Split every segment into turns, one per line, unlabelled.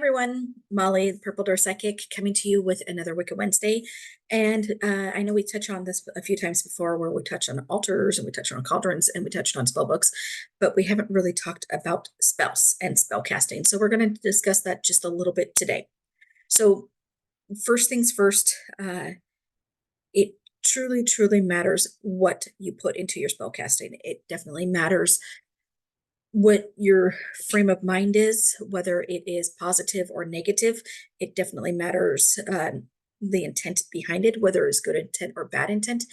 everyone, Molly, the Purple Door Psychic, coming to you with another Wicca Wednesday. And I know we touched on this a few times before, where we touched on altars and we touched on cauldrons and we touched on spell books, but we haven't really talked about spells and spell casting. So we're going to discuss that just a little bit today. So first things first, it truly, truly matters what you put into your spell casting. It definitely matters what your frame of mind is, whether it is positive or negative. It definitely matters the intent behind it, whether it's good intent or bad intent.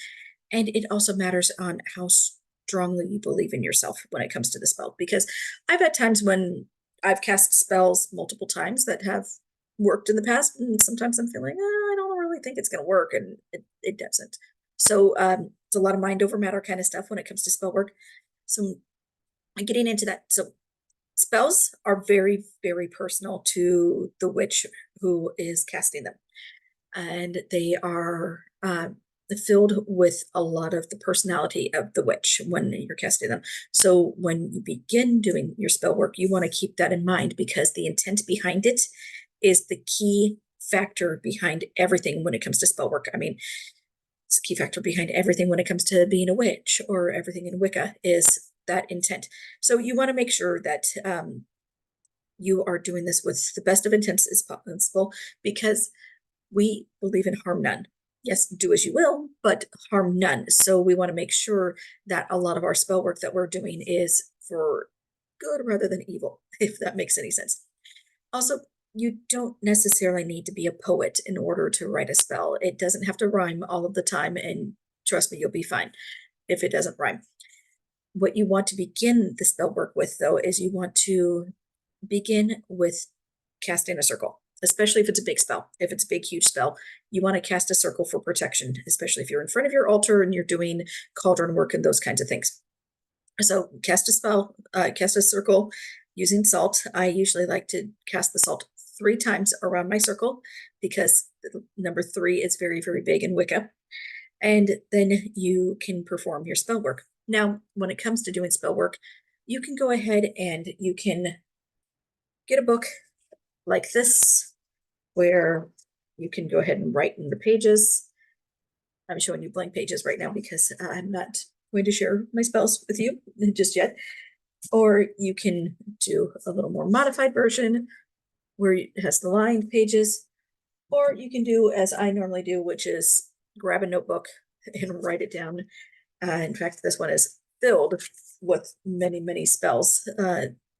And it also matters on how strongly you believe in yourself when it comes to the spell. Because I've had times when I've cast spells multiple times that have worked in the past, and sometimes I'm feeling, I don't really think it's going to work, and it doesn't. So it's a lot of mind over matter kind of stuff when it comes to spell work. So getting into that. So spells are very, very personal to the witch who is casting them. And they are filled with a lot of the personality of the witch when you're casting them. So when you begin doing your spell work, you want to keep that in mind, because the intent behind it is the key factor behind everything when it comes to spell work. I mean, it's a key factor behind everything when it comes to being a witch, or everything in Wicca is that intent. So you want to make sure that you are doing this with the best of intents as possible, because we believe in harm none. Yes, do as you will, but harm none. So we want to make sure that a lot of our spell work that we're doing is for good rather than evil, if that makes any sense. Also, you don't necessarily need to be a poet in order to write a spell. It doesn't have to rhyme all of the time, and trust me, you'll be fine if it doesn't rhyme. What you want to begin the spell work with, though, is you want to begin with casting a circle, especially if it's a big spell. If it's a big, huge spell, you want to cast a circle for protection, especially if you're in front of your altar and you're doing cauldron work and those kinds of things. So cast a spell, cast a circle using salt. I usually like to cast the salt 3 times around my circle, because the number 3 is very, very big in Wicca. And then you can perform your spell work. Now, when it comes to doing spell work, you can go ahead and you can get a book like this, where you can go ahead and write in the pages. I'm showing you blank pages right now because I'm not going to share my spells with you just yet. Or you can do a little more modified version where it has the lined pages, or you can do as I normally do, which is grab a notebook and write it down. In fact, this one is filled with many, many spells,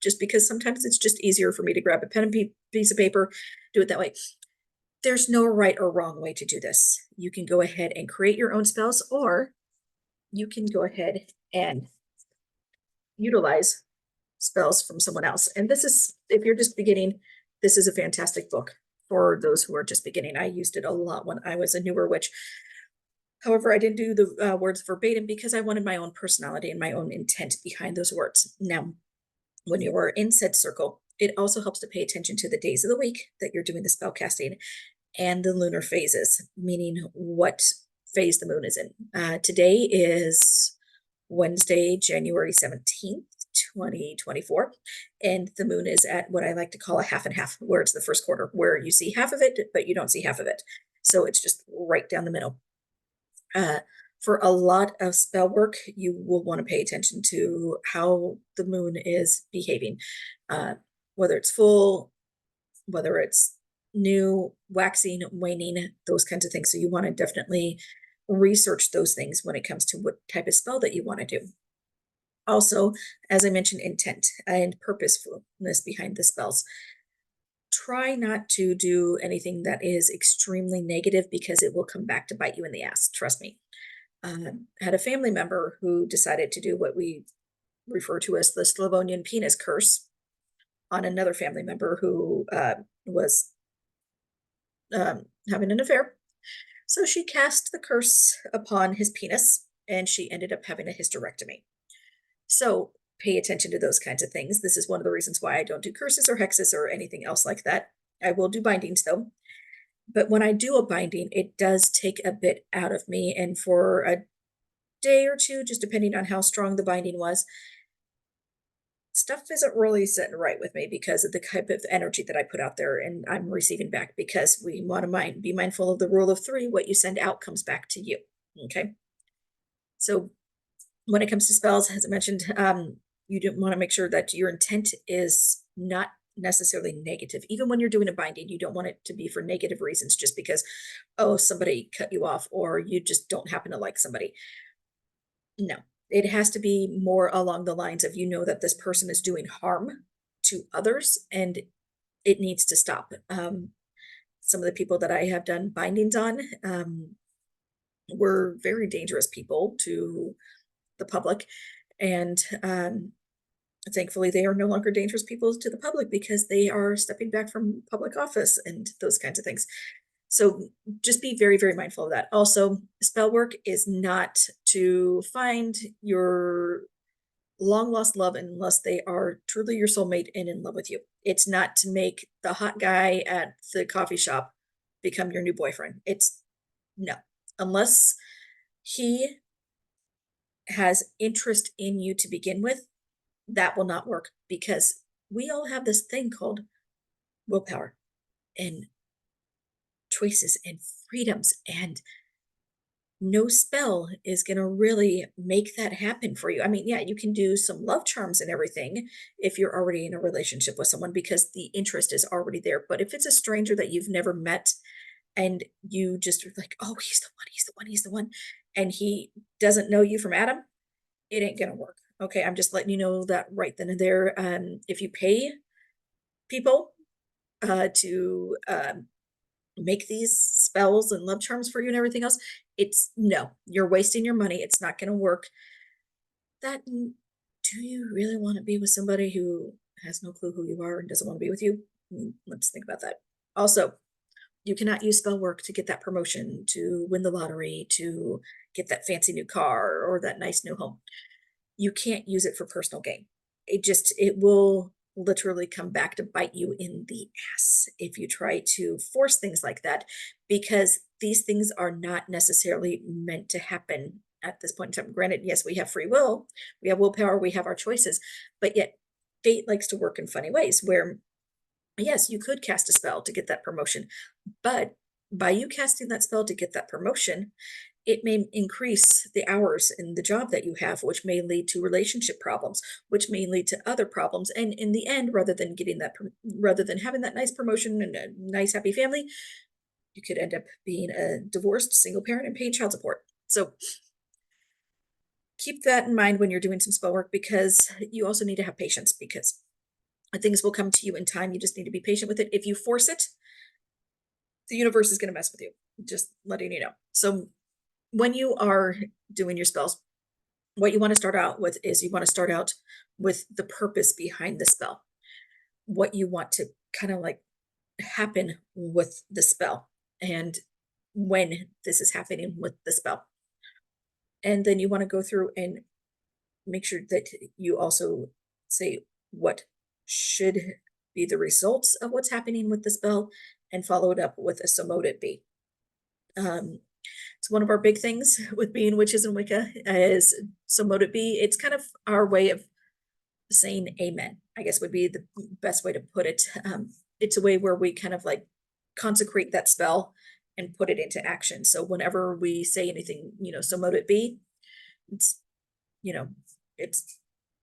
just because sometimes it's just easier for me to grab a pen and piece of paper, do it that way. There's no right or wrong way to do this. You can go ahead and create your own spells, or you can go ahead and utilize spells from someone else. And this is, if you're just beginning, this is a fantastic book for those who are just beginning. I used it a lot when I was a newer witch. However, I didn't do the words verbatim because I wanted my own personality and my own intent behind those words. Now, when you are in said circle, it also helps to pay attention to the days of the week that you're doing the spell casting, and the lunar phases, meaning what phase the moon is in. Today is Wednesday, January 17th, 2024. And the moon is at what I like to call a half and half, where it's the first quarter, where you see half of it, but you don't see half of it. So it's just right down the middle. For a lot of spell work, you will want to pay attention to how the moon is behaving, whether it's full, whether it's new, waxing, waning, those kinds of things. So you want to definitely research those things when it comes to what type of spell that you want to do. Also, as I mentioned, intent and purposefulness behind the spells. Try not to do anything that is extremely negative, because it will come back to bite you in the ass. Trust me. Had a family member who decided to do what we refer to as the Slavonian penis curse on another family member who was having an affair. So she cast the curse upon his penis, and she ended up having a hysterectomy. So pay attention to those kinds of things. This is one of the reasons why I don't do curses or hexes or anything else like that. I will do bindings though. But when I do a binding, it does take a bit out of me. And for a day or two, just depending on how strong the binding was, stuff isn't really sitting right with me because of the type of energy that I put out there and I'm receiving back because we want to be mindful of the rule of three. What you send out comes back to you. Okay. So when it comes to spells, as I mentioned, you do want to make sure that your intent is not necessarily negative. Even when you're doing a binding, you don't want it to be for negative reasons, just because, oh, somebody cut you off or you just don't happen to like somebody. No, it has to be more along the lines of, you know, that this person is doing harm to others and it needs to stop. Some of the people that I have done bindings on were very dangerous people to the public. And thankfully, they are no longer dangerous people to the public because they are stepping back from public office and those kinds of things. So just be very, very mindful of that. Also, spell work is not to find your long lost love unless they are truly your soulmate and in love with you. It's not to make the hot guy at the coffee shop become your new boyfriend. It's no, unless he has interest in you to begin with, that will not work because we all have this thing called willpower and choices and freedoms, and no spell is going to really make that happen for you. I mean, yeah, you can do some love charms and everything if you're already in a relationship with someone because the interest is already there. But if it's a stranger that you've never met and you just are like, oh, he's the one, he's the one, he's the one, and he doesn't know you from Adam, it ain't going to work. Okay, I'm just letting you know that right then and there. If you pay people to make these spells and love charms for you and everything else, it's no, you're wasting your money. It's not going to work. That do you really want to be with somebody who has no clue who you are and doesn't want to be with you? Let's think about that. Also, you cannot use spell work to get that promotion, to win the lottery, to get that fancy new car or that nice new home. You can't use it for personal gain. It will literally come back to bite you in the ass if you try to force things like that, because these things are not necessarily meant to happen at this point in time. Granted, yes, we have free will, we have willpower, we have our choices, but yet fate likes to work in funny ways where, yes, you could cast a spell to get that promotion, but by you casting that spell to get that promotion, it may increase the hours in the job that you have, which may lead to relationship problems, which may lead to other problems. And in the end, rather than having that nice promotion and a nice happy family, you could end up being a divorced single parent and paying child support. So keep that in mind when you're doing some spell work, because you also need to have patience, because things will come to you in time. You just need to be patient with it. If you force it, the universe is going to mess with you. Just letting you know. So when you are doing your spells, what you want to start out with is you want to start out with the purpose behind the spell, what you want to kind of like happen with the spell, and when this is happening with the spell. And then you want to go through and make sure that you also say what should be the results of what's happening with the spell and follow it up with a so mote it be. It's one of our big things with being witches and Wicca is so mote it be. It's kind of our way of saying amen, I guess would be the best way to put it. It's a way where we kind of like consecrate that spell and put it into action. So whenever we say anything, so mote it be, it's, you know, it's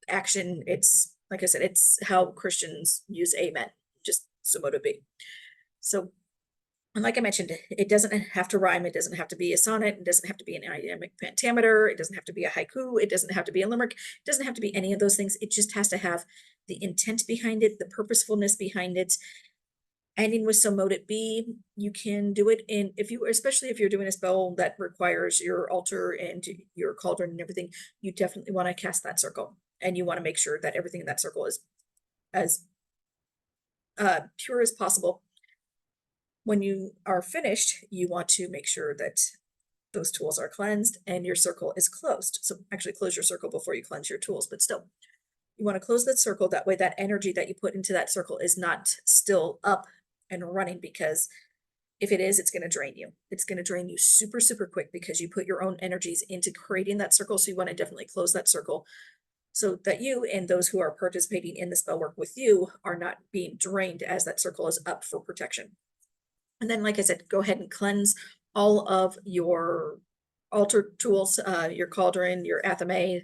action. It's like I said, it's how Christians use amen, just so mote it be. So, and like I mentioned, it doesn't have to rhyme. It doesn't have to be a sonnet. It doesn't have to be an iambic pentameter. It doesn't have to be a haiku. It doesn't have to be a limerick. It doesn't have to be any of those things. It just has to have the intent behind it, the purposefulness behind it. Ending with so mote it be, you can do it in, especially if you're doing a spell that requires your altar and your cauldron and everything, you definitely want to cast that circle. And you want to make sure that everything in that circle is as pure as possible. When you are finished, you want to make sure that those tools are cleansed and your circle is closed. So actually close your circle before you cleanse your tools, but still, you want to close that circle. That way that energy that you put into that circle is not still up and running, because if it is, it's going to drain you. It's going to drain you super, super quick because you put your own energies into creating that circle. So you want to definitely close that circle so that you and those who are participating in the spell work with you are not being drained as that circle is up for protection. And then, like I said, go ahead and cleanse all of your altar tools, your cauldron, your athame,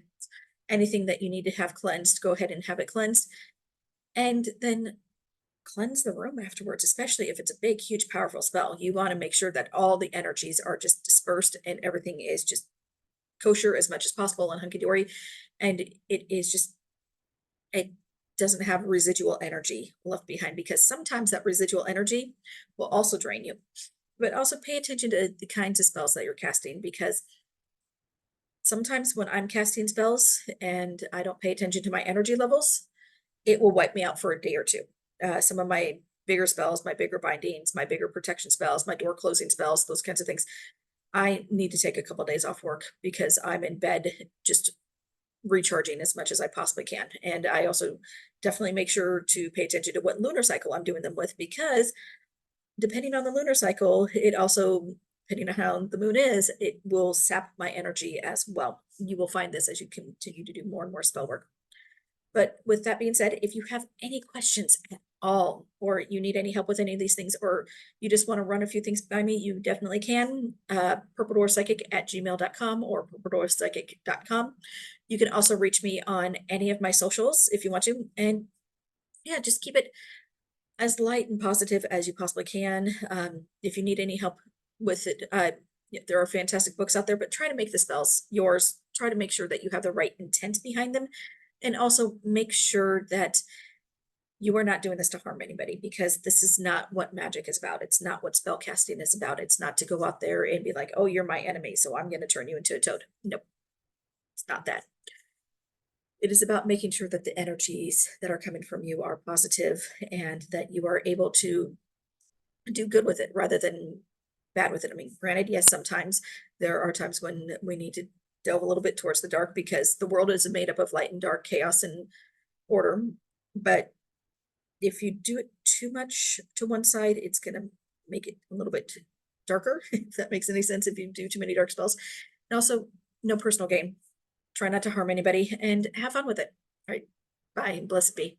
anything that you need to have cleansed, go ahead and have it cleansed. And then cleanse the room afterwards, especially if it's a big, huge, powerful spell. You want to make sure that all the energies are just dispersed and everything is just kosher as much as possible and hunky-dory. And it is just, it doesn't have residual energy left behind, because sometimes that residual energy will also drain you. But also pay attention to the kinds of spells that you're casting, because sometimes when I'm casting spells and I don't pay attention to my energy levels, it will wipe me out for a day or two. Some of my bigger spells, my bigger bindings, my bigger protection spells, my door closing spells, those kinds of things, I need to take a couple of days off work because I'm in bed just recharging as much as I possibly can. And I also definitely make sure to pay attention to what lunar cycle I'm doing them with, because depending on the lunar cycle, it also, depending on how the moon is, it will sap my energy as well. You will find this as you continue to do more and more spell work. But with that being said, if you have any questions at all, or you need any help with any of these things, or you just want to run a few things by me, you definitely can. purpledwarpsychic@gmail.com or purpledwarpsychic.com. You can also reach me on any of my socials if you want to. And yeah, just keep it as light and positive as you possibly can. If you need any help with it, there are fantastic books out there, but try to make the spells yours. Try to make sure that you have the right intent behind them. And also make sure that you are not doing this to harm anybody, because this is not what magic is about. It's not what spell casting is about. It's not to go out there and be like, oh, you're my enemy, so I'm going to turn you into a toad. Nope, it's not that. It is about making sure that the energies that are coming from you are positive and that you are able to do good with it rather than bad with it. I mean, granted, yes, sometimes there are times when we need to delve a little bit towards the dark, because the world is made up of light and dark, chaos and order. But if you do it too much to one side, it's going to make it a little bit darker, if that makes any sense, if you do too many dark spells. And also, no personal gain. Try not to harm anybody and have fun with it. All right. Bye. Blessed be.